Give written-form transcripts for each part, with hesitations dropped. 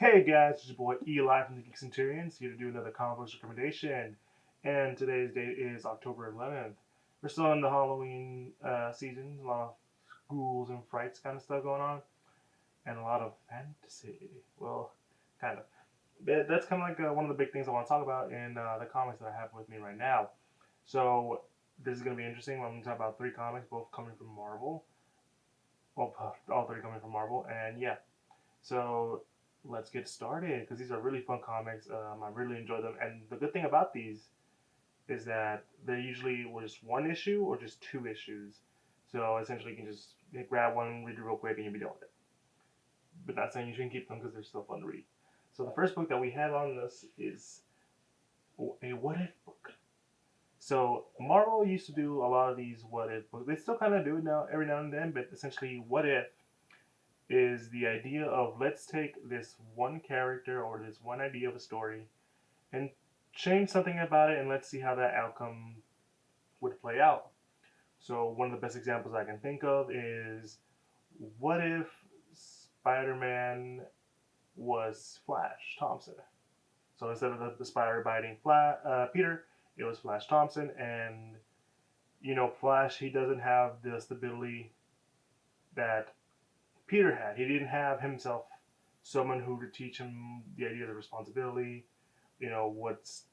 Hey guys, it's your boy Eli from the Geek Centurions here to do another comic books recommendation. And today's date is October 11th. We're still in the Halloween season, a lot of ghouls and frights kind of stuff going on, and a lot of fantasy. Well, kind of. That's kind of like one of the big things I want to talk about in the comics that I have with me right now. So, this is going to be interesting. I'm going to talk about three comics, both coming from Marvel. Well, all three coming from Marvel, and yeah, so let's get started because these are really fun comics. I really enjoy them, and the good thing about these is that they're usually just one issue or just two issues. So essentially, you can just grab one, read it real quick, and you'll be done with it. But not saying you shouldn't keep them because they're still fun to read. So the first book that we have on this is a What If book. So Marvel used to do a lot of these What If books. They still kind of do it now, every now and then. But essentially, What If is the idea of let's take this one character or this one idea of a story and change something about it and let's see how that outcome would play out. So one of the best examples I can think of is what if Spider-Man was Flash Thompson? So instead of the spider biting Peter, it was Flash Thompson, and Flash he doesn't have the stability that Peter had. He didn't have himself someone who to teach him the idea of the responsibility, what's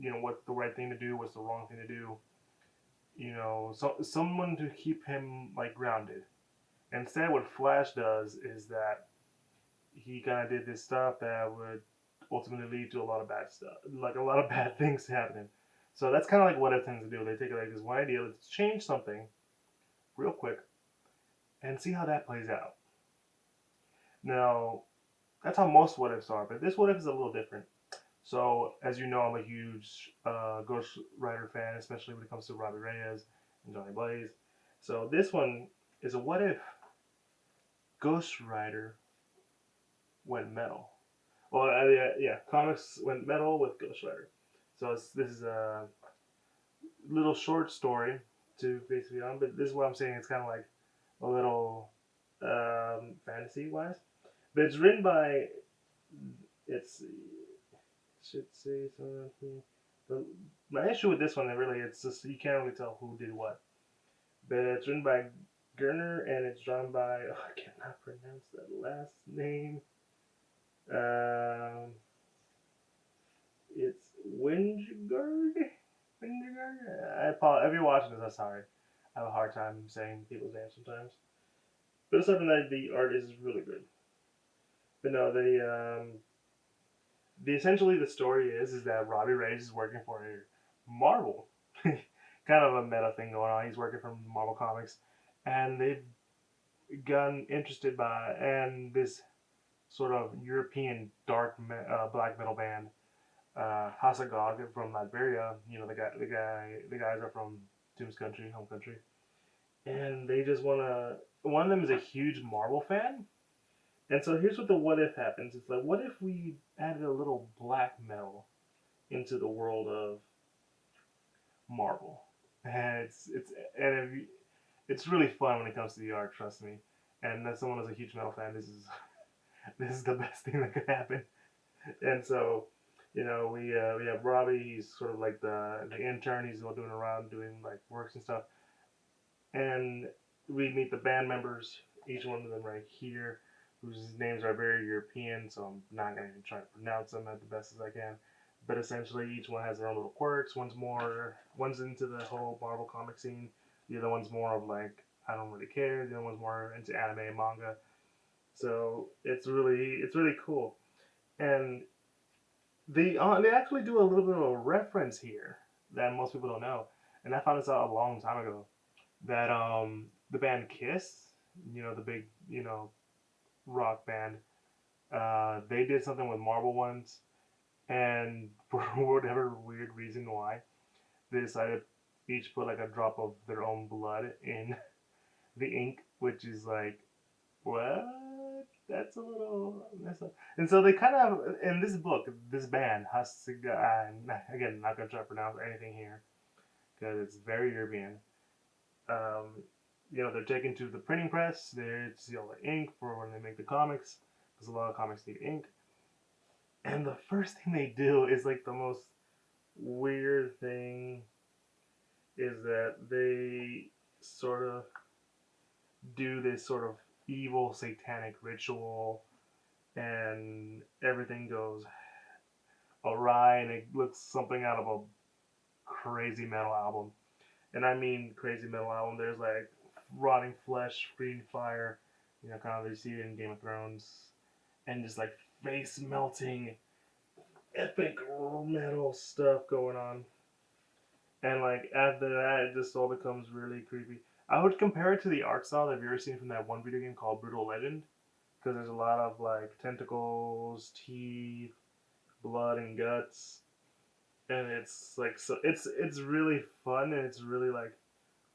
what's the right thing to do, what's the wrong thing to do, so someone to keep him like grounded. Instead, what Flash does is that he kind of did this stuff that would ultimately lead to a lot of bad stuff, like a lot of bad things happening. So that's kind of like what it tends to do. They take like this one idea, let's change something real quick, and see how that plays out. Now, that's how most what ifs are, but this what if is a little different. So, as you know, I'm a huge Ghost Rider fan, especially when it comes to Robbie Reyes and Johnny Blaze. So, this one is a what if Ghost Rider went metal? Well, yeah, comics went metal with Ghost Rider. So, this is a little short story to basically on, but this is what I'm saying. It's kind of like a little fantasy wise, but it's written by it's should say something. The, my issue with this one, really, it's just you can't really tell who did what. But it's written by Gerner and it's drawn by I cannot pronounce that last name. Um, it's Wingard. Wingard. I apologize. If you're watching this, I'm sorry. I have a hard time saying people's names sometimes. But it's something that the art is really good. But no, the essentially the story is that Robbie Reyes is working for Marvel, kind of a meta thing going on. He's working for Marvel Comics, and they've gotten interested by and this sort of European black metal band, Hasagog from Liberia. The guys are from Doom's country, home country, and they just wanna. One of them is a huge Marvel fan, and so here's what the what if happens. It's like, what if we added a little black metal into the world of Marvel? And and it's really fun when it comes to the art. Trust me. And as someone who's a huge metal fan, this is this is the best thing that could happen. And so, we have Robbie. He's sort of like the intern. He's all doing around doing like works and stuff. And we meet the band members. Each one of them right here, whose names are very European. So I'm not gonna even try to pronounce them as the best as I can. But essentially, each one has their own little quirks. One's into the whole Marvel comic scene. The other one's more of like, I don't really care. The other one's more into anime and manga. So it's really cool. And they actually do a little bit of a reference here that most people don't know. And I found this out a long time ago. That the band Kiss, the big rock band, they did something with Marvel once, and for whatever weird reason why, they decided each put like a drop of their own blood in the ink, which is like, what? That's a little messed up. And so they kind of in this book, this band has to again, not gonna try to pronounce anything here because it's very European. Um, they're taken to the printing press. They seal the ink for when they make the comics because a lot of comics need ink. And the first thing they do is like the most weird thing is that they sort of do this sort of evil satanic ritual and everything goes awry and it looks something out of a crazy metal album. And I mean crazy metal album. There's like rotting flesh, green fire, kind of you see it in Game of Thrones, and just like face melting, epic metal stuff going on. And like after that, it just all becomes really creepy. I would compare it to the art style that you've ever seen from that one video game called Brutal Legend, because there's a lot of like tentacles, teeth, blood, and guts, and it's like so it's really fun and it's really like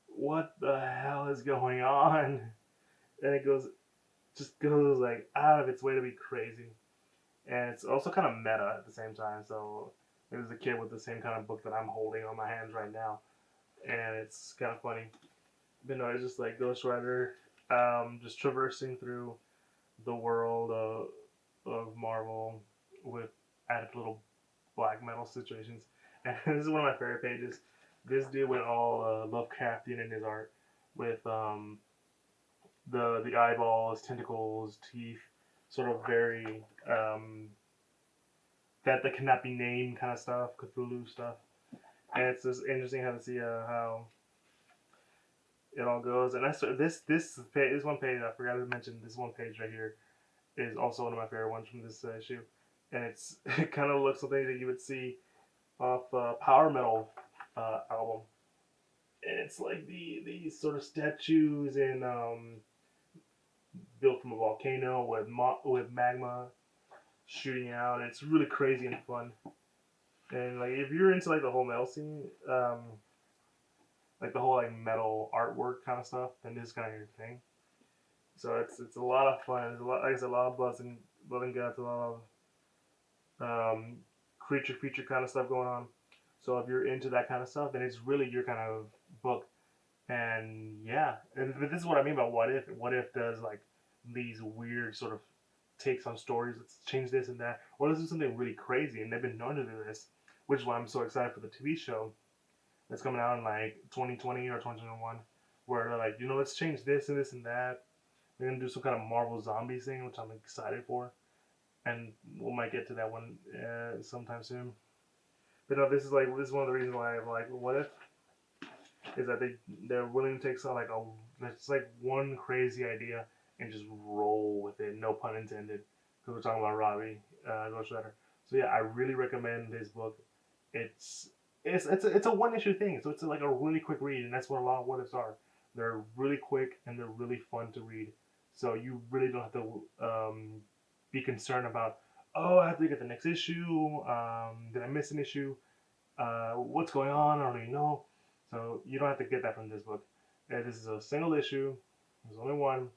what the hell is going on, and it goes like out of its way to be crazy, and it's also kind of meta at the same time. So there's a kid with the same kind of book that I'm holding on my hands right now, and it's kind of funny. But no, it's just like Ghost Rider, just traversing through the world of Marvel with added little black metal situations. And this is one of my favorite pages. This dude went all Lovecraftian in his art with the eyeballs, tentacles, teeth, sort of very that cannot be named kind of stuff, Cthulhu stuff. And it's just interesting how to see how it all goes. And I saw this one page I forgot to mention. This one page right here is also one of my favorite ones from this issue, and it kind of looks something that you would see off Power Metal album. And it's like these sort of statues in built from a volcano with magma shooting out. And it's really crazy and fun. And like if you're into like the whole metal scene, like the whole like metal artwork kind of stuff, then this is kind of your thing. So it's a lot of fun. There's a lot, like I said, a lot of blood and guts, a lot of creature feature kind of stuff going on. So if you're into that kind of stuff, then it's really your kind of book. And yeah, but this is what I mean by what if. What if does like these weird sort of takes on stories. Let's change this and that, or let's do something really crazy. And they've been known to do this, which is why I'm so excited for the TV show that's coming out in like 2020 or 2021, where they're like, let's change this and this and that. They're gonna do some kind of Marvel Zombies thing, which I'm excited for, and we might get to that one sometime soon. But no, this is one of the reasons why I'm like, what if is that they're willing to take some like it's like one crazy idea and just roll with it, no pun intended, because we're talking about Robbie Ghost Rider. So yeah, I really recommend this book. It's it's a one issue thing, so it's like a really quick read, and that's what a lot of what ifs are. They're really quick and they're really fun to read. So you really don't have to be concerned about, oh, I have to get the next issue. Did I miss an issue? What's going on? I don't really know. So you don't have to get that from this book. This is a single issue. There's only one.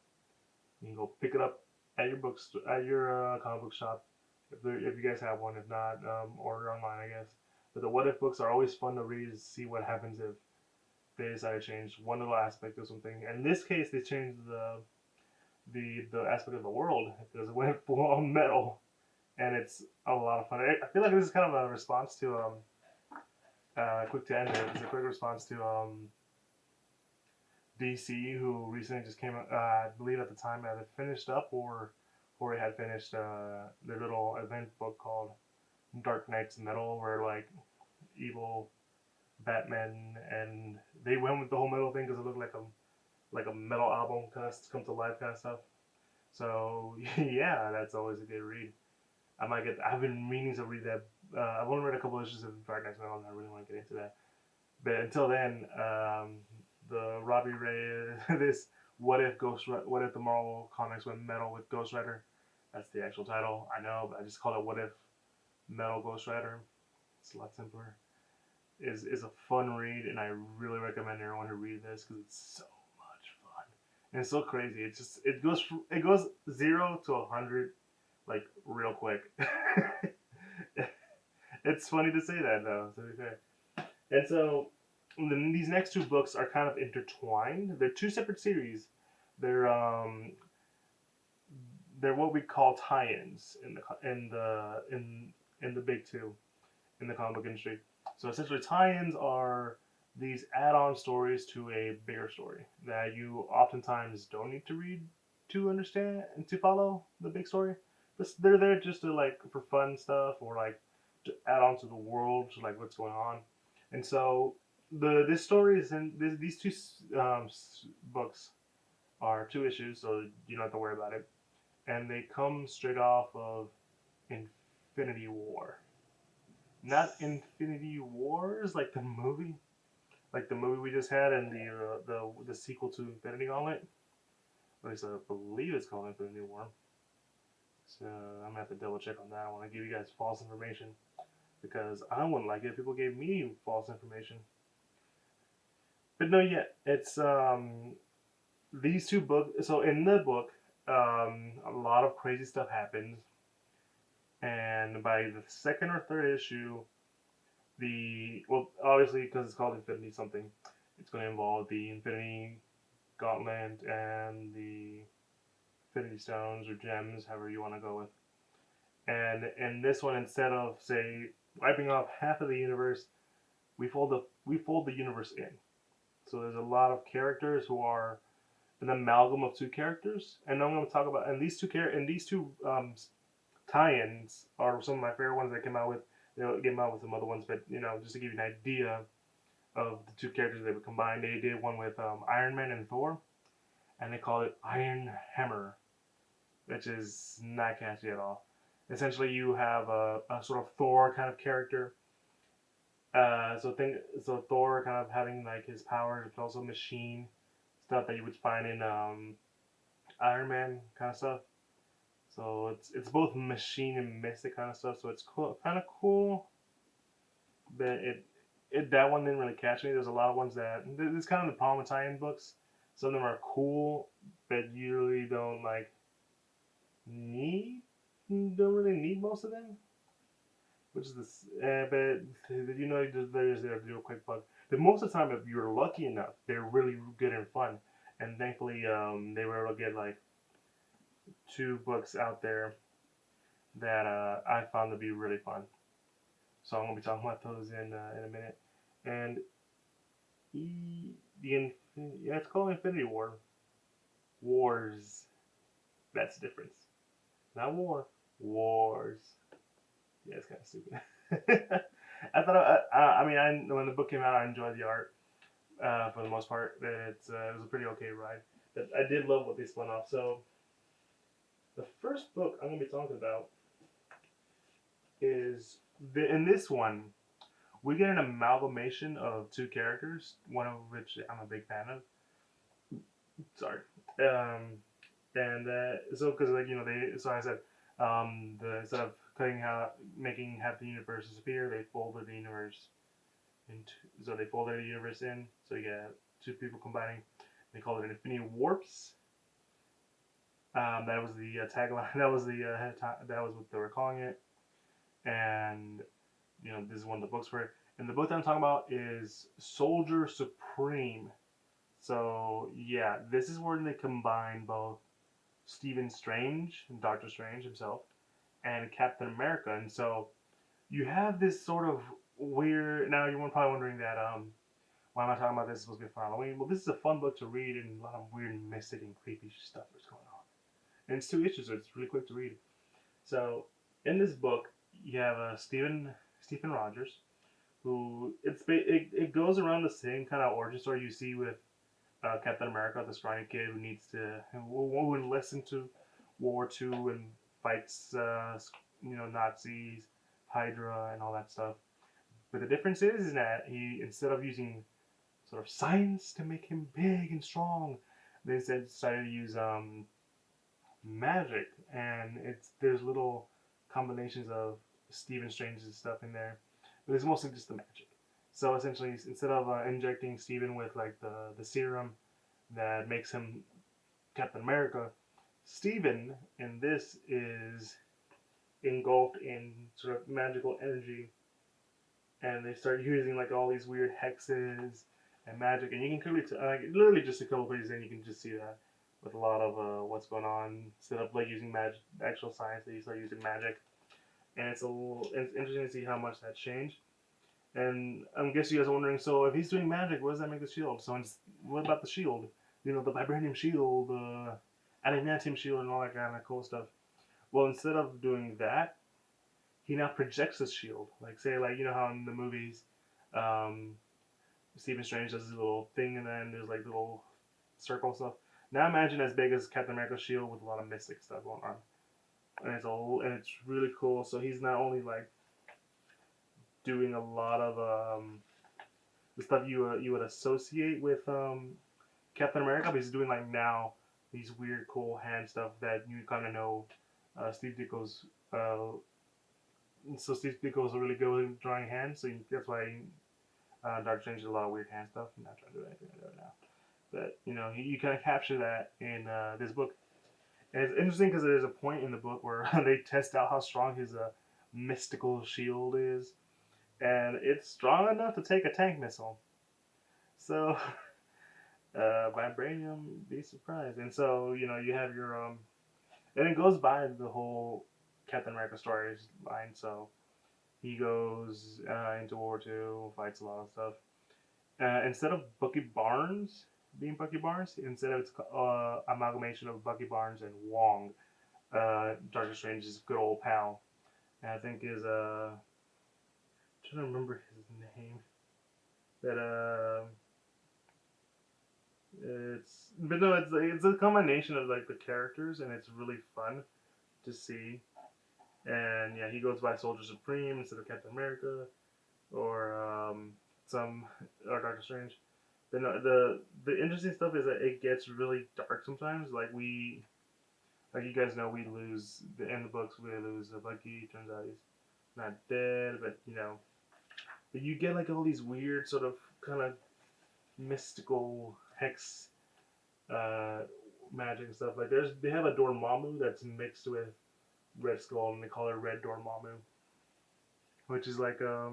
You can go pick it up at your books at your comic book shop if you guys have one. If not, order online, I guess. But the what if books are always fun to read to see what happens if they decide to change one little aspect of something. And in this case, they changed the aspect of the world because it went full on metal, and it's a lot of fun. I feel like this is kind of a response to quick to end it. It's a quick response to DC, who recently just came out. I believe at the time either finished up or it had finished their little event book called Dark Knight's Metal, where like evil Batman, and they went with the whole metal thing because it looked like a metal album kind of come to life kind of stuff. So yeah, that's always a good read. I might get. I've been meaning to read that. I've only read a couple issues of Dark Knight's Metal, and I really want to get into that. But until then, the Robbie Ray, this what if the Marvel comics went metal with Ghost Rider? That's the actual title. I know, but I just call it What If Metal Ghost Rider. It's a lot simpler. Is a fun read, and I really recommend everyone to read this because it's so much fun and it's so crazy. It goes 0 to 100 like real quick. It's funny to say that though. To be fair, and so these next two books are kind of intertwined. They're two separate series. They're they're what we call tie-ins in the big two in the comic book industry. So essentially, tie-ins are these add-on stories to a bigger story that you oftentimes don't need to read to understand and to follow the big story. They're there just to like for fun stuff or like to add on to the world, to like what's going on. And so this story is in these two books are two issues, so you don't have to worry about it. And they come straight off of Infinity War. Not Infinity Wars like the movie we just had, and the sequel to Infinity Gauntlet. At least I believe it's called Infinity War. So I'm gonna have to double check on that. I want to give you guys false information because I wouldn't like it if people gave me false information. But no, yeah, it's these two books. So in the book, a lot of crazy stuff happens, and by the second or third issue, obviously because it's called Infinity something, it's going to involve the Infinity Gauntlet and the Infinity Stones or gems, however you want to go with. And in this one, instead of say wiping off half of the universe, we fold the universe in. So there's a lot of characters who are an amalgam of two characters, and I'm going to talk about and these two tie-ins are some of my favorite ones that came out with. They came out with some other ones, but just to give you an idea of the two characters they would combine, they did one with Iron Man and Thor, and they called it Iron Hammer, which is not catchy at all. Essentially, you have a sort of Thor kind of character. So Thor kind of having like his powers, but also machine stuff that you would find in Iron Man kind of stuff. So it's both machine and mystic kind of stuff. So it's cool, kind of cool. But that one didn't really catch me. There's a lot of ones that this is kind of the problem with tie-in books. Some of them are cool, but you really don't like need don't really need most of them. Which is this, but there's there to do a quick plug. But most of the time, if you're lucky enough, they're really good and fun. And thankfully, they were able to get like two books out there that I found to be really fun. So I'm gonna be talking about those in a minute. And yeah, it's called Infinity War. Wars. That's the difference. Not war. Wars. Yeah, it's kind of stupid. I thought. When the book came out, I enjoyed the art for the most part. It was a pretty okay ride. But I did love what they spun off. So the first book I'm gonna be talking about is in this one we get an amalgamation of two characters, one of which I'm a big fan of. Sorry. Um, and so because I said instead of making half the universe disappear, they folded the universe into so they folded the universe in. So you get two people combining. They called it Infinity Warps. That was the tagline. That was what they were calling it. And this is one of the books for it. And the book that I'm talking about is Soldier Supreme. So yeah, this is where they combine both Stephen Strange, Doctor Strange himself, and Captain America. And so you have this sort of weird. Now you're probably wondering that why am I talking about this? It's supposed to be for Halloween. Well, this is a fun book to read, and a lot of weird, mystic, and creepy stuff is going on. And it's two issues, so it's really quick to read. So in this book, you have Stephen Rogers, who it goes around the same kind of origin story you see with Captain America, the scrawny kid who enlists into World War II and fights Nazis, Hydra, and all that stuff. But the difference is that he, instead of using sort of science to make him big and strong, they instead decided to use magic, and there's little combinations of Stephen Strange's stuff in there, but it's mostly just the magic. So essentially, instead of injecting Stephen with like the serum that makes him Captain America, Stephen in this is engulfed in sort of magical energy, and they start using like all these weird hexes and magic, and you can clearly literally just a couple pages in, you can just see that. with a lot of what's going on. Instead of like using magic, actual science, they start using magic, and it's interesting to see how much that changed. And I guess you guys are wondering, so if he's doing magic, what does that make the shield? So what about the shield? You know, the vibranium shield, the adamantium shield, and all that kind of cool stuff. Well, instead of doing that, he now projects his shield. Like say, like you know how in the movies, um, Stephen Strange does his little thing, and then there's like little circle stuff. Now imagine as big as Captain America's shield with a lot of mystic stuff going on, and it's really cool. So he's not only like doing a lot of the stuff you would associate with Captain America, but he's doing like now these weird, cool hand stuff that you kind of know. Steve Ditko's so Steve Ditko's really good with drawing hands, so that's why Doctor Strange did a lot of weird hand stuff. I'm not trying to do anything like that right now, but you know you kind of capture that in this book, and it's interesting because there's a point in the book where they test out how strong his mystical shield is, and it's strong enough to take a tank missile. So vibranium, be surprised. And so you know you have your and it goes by the whole Captain America story line. So he goes into World War II, fights a lot of stuff. Instead of Bucky Barnes being Bucky Barnes, instead of its amalgamation of Bucky Barnes and Wong, Doctor Strange's good old pal, and I think is I'm trying to remember his name. That it's but no, it's a combination of like the characters, and it's really fun to see. And yeah, he goes by Soldier Supreme instead of Captain America or some or Doctor Strange. But no, the interesting stuff is that it gets really dark sometimes. Like you guys know, we lose in the books. We lose Bucky. Turns out he's not dead, but you know, but you get like all these weird sort of kind of mystical hex uh, magic and stuff. Like they have a Dormammu that's mixed with Red Skull, and they call it Red Dormammu, which is like a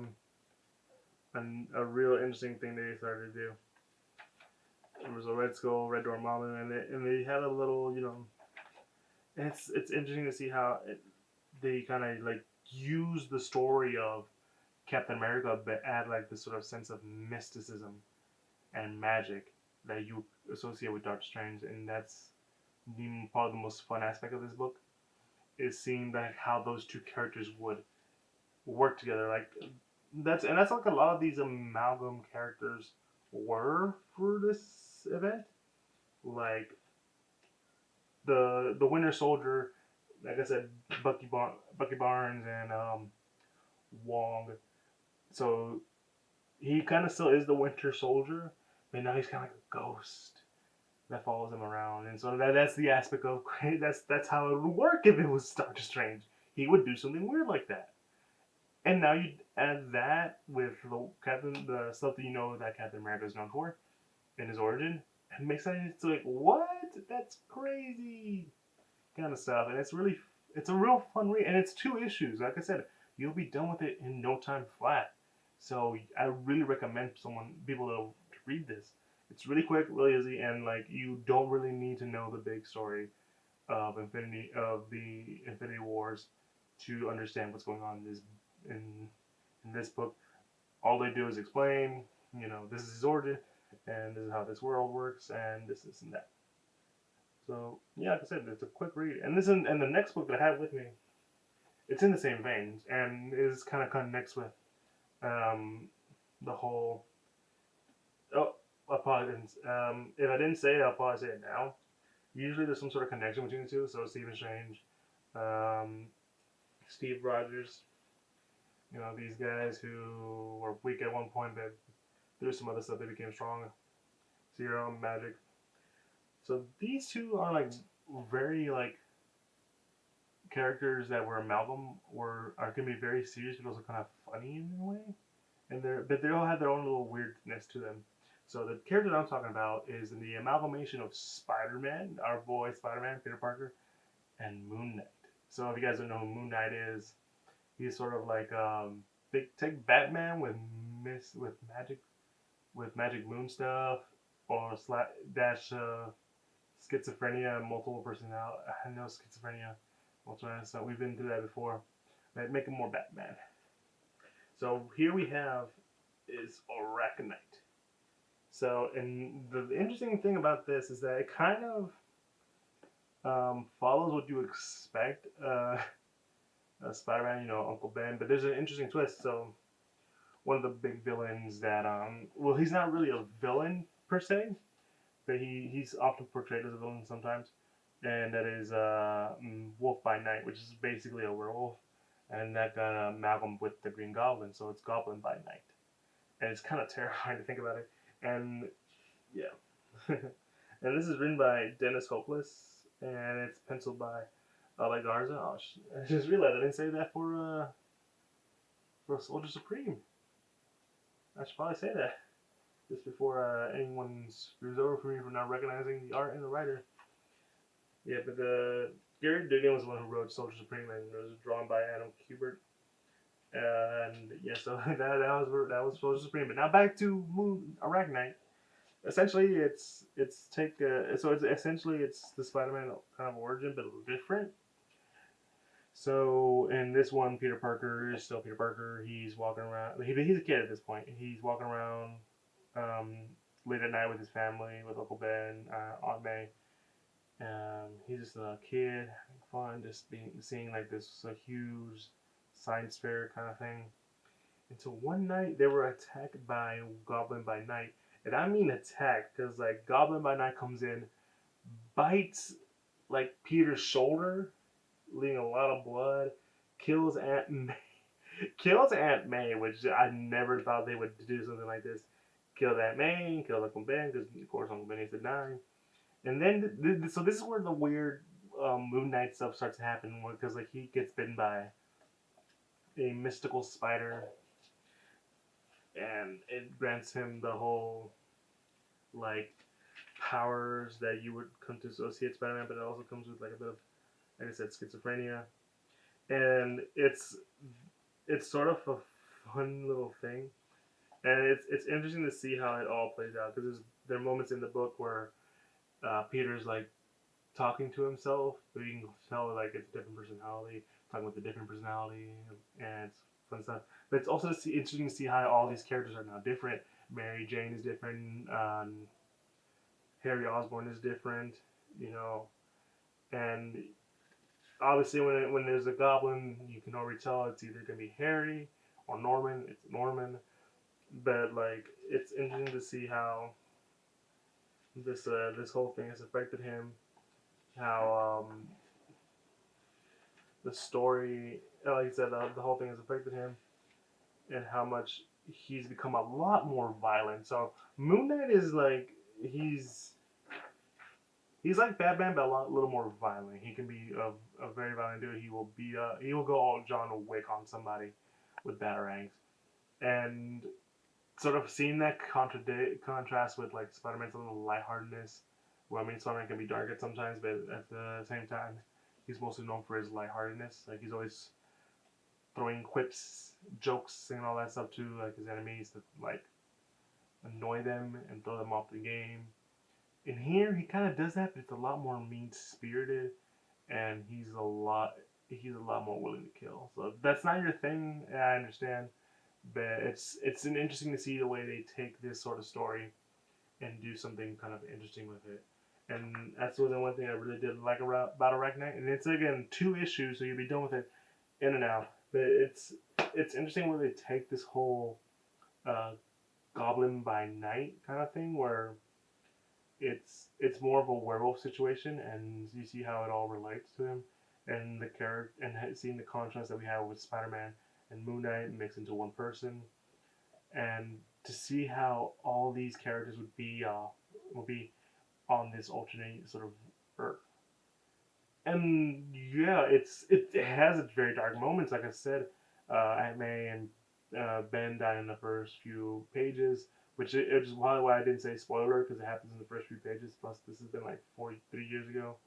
real interesting thing they started to do. There was a Red Skull, Red Dormammu, and they had a little, you know, and it's interesting to see how they kind of like use the story of Captain America, but add like this sort of sense of mysticism and magic that you associate with Doctor Strange, and that's probably the most fun aspect of this book is seeing like how those two characters would work together. Like that's like a lot of these amalgam characters were for this event. Like the Winter Soldier, like I said, Bucky Barnes and Wong. So he kind of still is the Winter Soldier, but now he's kind of like a ghost that follows him around, and so that's the aspect of that's how it would work if it was Doctor Strange. He would do something weird like that. And now you add that with the stuff that you know that Captain America is known for in his origin, and makes sense. It's like what? That's crazy kind of stuff, and it's a real fun read, and it's 2 issues. Like I said, you'll be done with it in no time flat. So I really recommend people to read this. It's really quick, really easy, and like you don't really need to know the big story of the Infinity Wars to understand what's going on in in this book. All they do is explain, you know, this is his origin, and this is how this world works, and this and that. So yeah, like I said, it's a quick read, and and the next book that I have with me, it's in the same vein, and is kind of connects with um, the whole. Oh, apologies. If I didn't say it, I'll probably say it now. Usually, there's some sort of connection between the two. So Stephen Strange, um, Steve Rogers, you know, these guys who were weak at one point, but through some other stuff they became strong. Zero Magic. So these two are like very like characters that were amalgam are gonna be very serious but also kind of funny in a way, and they all have their own little weirdness to them. So the character that I'm talking about is in the amalgamation of Spider-Man, our boy Spider-Man, Peter Parker, and Moon Knight. So if you guys don't know who Moon Knight is, he's sort of like take Batman with magic Moon stuff, or dash schizophrenia, multiple personality. I know schizophrenia, multiple personality. So we've been through that before. But make him more Batman. So here we have is Arachnite. So, and the interesting thing about this is that it kind of follows what you expect. Spider-Man, Uncle Ben, but there's an interesting twist. So, one of the big villains that, well, he's not really a villain per se, but he's often portrayed as a villain sometimes, and that is Wolf by Night, which is basically a werewolf, and that got amalgamated with the Green Goblin, so it's Goblin by Night, and it's kind of terrifying to think about it. And yeah, and this is written by Dennis Hopeless, and it's penciled by Ale Garza. Oh, I just realized I didn't say that for Soldier Supreme. I should probably say that just before anyone screws over for me for not recognizing the art and the writer. Yeah, but Gary Dugan was the one who wrote Soldier Supreme, and it was drawn by Adam Kubert. And yeah, so that was Soldier Supreme. But now back to Arachnite. Essentially, it's the Spider-Man kind of origin, but a little different. So in this one, Peter Parker is still Peter Parker. He's walking around. He's a kid at this point. He's walking around um, late at night with his family, with Uncle Ben, Aunt May. He's just a kid, fun, just seeing like this huge science fair kind of thing. Until one night they were attacked by Goblin by Night, and I mean attack because like Goblin by Night comes in, bites like Peter's shoulder, leaving a lot of blood, kills Aunt May, kills Aunt May, which I never thought they would do something like this. Killed Aunt May, killed Uncle Ben because of course Uncle Ben is a nine. And then, so this is where the weird Moon Knight stuff starts to happen, because like he gets bitten by a mystical spider, and it grants him the whole like powers that you would come to associate Spider-Man, but it also comes with like a bit of, like I said, schizophrenia, and it's sort of a fun little thing, and it's interesting to see how it all plays out because there are moments in the book where Peter's like talking to himself, but you can tell like it's a different personality, talking with a different personality, and it's fun stuff. But it's also interesting to see how all these characters are now different. Mary Jane is different. Harry Osborn is different. You know, and obviously when there's a goblin, you can already tell it's either gonna be Harry or Norman. It's Norman, but like it's interesting to see how this whole thing has affected him. How the story, like I said, the whole thing has affected him, and how much he's become a lot more violent. So Moon Knight is like he's like Batman, but little more violent. He can be a very violent dude. He will go all John Wick on somebody with batarangs, and sort of seeing that contrast with like Spider-Man's little lightheartedness. Well, I mean, Spider-Man can be dark at sometimes, but at the same time, he's mostly known for his lightheartedness. Like he's always throwing quips, jokes, and all that stuff to like his enemies to like annoy them and throw them off the game. In here, he kind of does that, but it's a lot more mean spirited, and he's a lot more willing to kill. So if that's not your thing, I understand, but it's an interesting to see the way they take this sort of story and do something kind of interesting with it. And that's the one thing I really did like about Arachnite. And it's again 2 issues, so you'll be done with it in and out. But it's interesting where they take this whole uh, Goblin by Night kind of thing, where it's more of a werewolf situation, and you see how it all relates to him, and the character, and seeing the contrast that we have with Spider-Man and Moon Knight mixed into one person, and to see how all these characters would be on this alternate sort of Earth. And yeah, it has its very dark moments. Like I said, Aunt May and Ben die in the first few pages, which is probably why I didn't say spoiler because it happens in the first few pages. Plus, this has been like 43 years ago,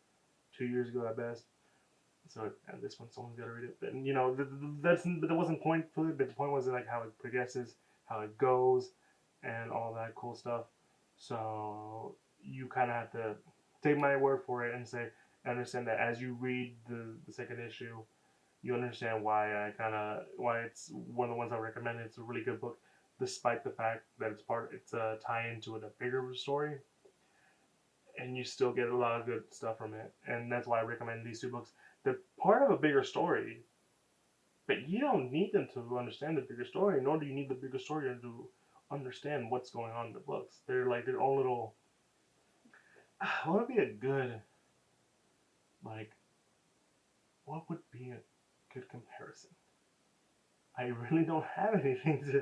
2 years ago at best. So and this one, someone's got to read it. But but there wasn't point to it. But the point was like how it progresses, how it goes, and all that cool stuff. So you kind of have to take my word for it and say, I understand that as you read the second issue, you understand why it's one of the ones I recommend. It's a really good book, despite the fact that it's a tie into a bigger story, and you still get a lot of good stuff from it. And that's why I recommend these two books. They're part of a bigger story, but you don't need them to understand the bigger story, nor do you need the bigger story to understand what's going on in the books. They're like their own little. What would be a good like? What would be a good comparison? I really don't have anything to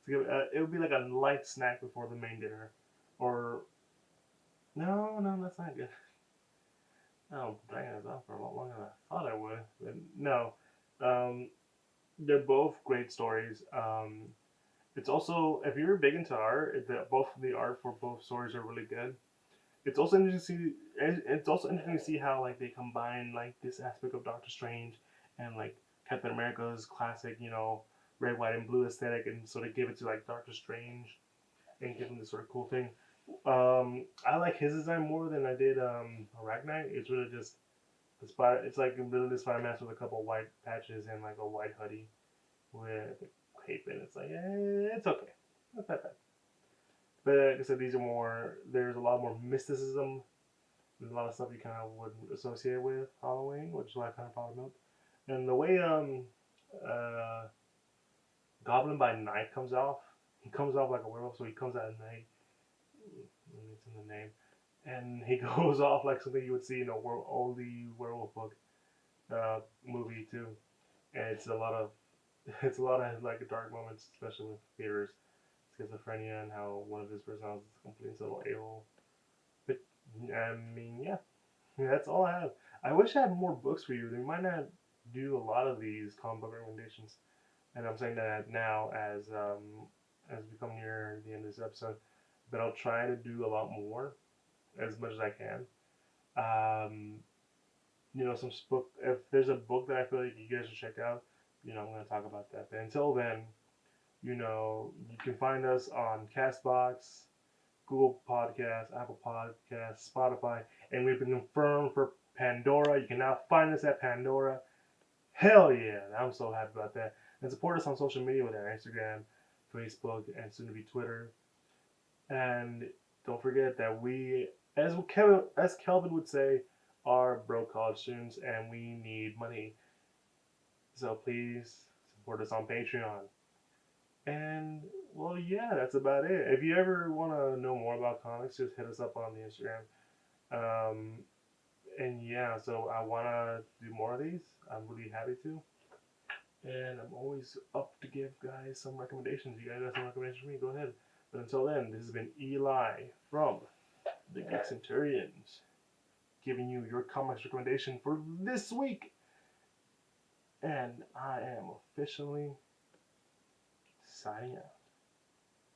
give. It would be like a light snack before the main dinner, or no, no, that's not good. Oh, dang, I was off for a lot longer than I thought I would. But no, um, they're both great stories. It's also if you're big into art, both the art for both stories are really good. It's also interesting to see. It's also interesting to see how like they combine like this aspect of Doctor Strange and like Captain America's classic, red, white, and blue aesthetic, and sort of give it to like Doctor Strange and give him this sort of cool thing. I like his design more than I did Arachnite. It's really just the spider. It's like literally the Spider Man with a couple white patches and like a white hoodie with a cape, and it's like it's okay, not that bad. But like I said, these are more. There's a lot more mysticism and a lot of stuff you kind of would associate with Halloween, which is why I kind of followed up. And the way uh Goblin by Night comes off, he comes off like a werewolf, so he comes out at night. It's in the name, and he goes off like something you would see in a oldie werewolf book movie too. And it's a lot of like dark moments, especially with Peter's schizophrenia and how one of his personalities is completely so a-hole. But I mean, yeah, that's all I have. I wish I had more books for you. They might not do a lot of these comic book recommendations, and I'm saying that now as we come near the end of this episode. But I'll try to do a lot more as much as I can. Um, some book. If there's a book that I feel like you guys should check out, I'm gonna talk about that. But until then, you can find us on Castbox, Google Podcasts, Apple Podcasts, Spotify, and we've been confirmed for Pandora. You can now find us at Pandora. Hell yeah! I'm so happy about that. And support us on social media with our Instagram, Facebook, and soon to be Twitter. And don't forget that as Kelvin would say, are broke college students and we need money. So please support us on Patreon. And well, yeah, that's about it. If you ever want to know more about comics, just hit us up on the Instagram. Um, and yeah, so I want to do more of these. I'm really happy to. And I'm always up to give guys some recommendations. You guys have some recommendations for me? Go ahead. But until then, this has been Eli from the Geek Centurions, giving you your comics recommendation for this week. And I am officially signing out.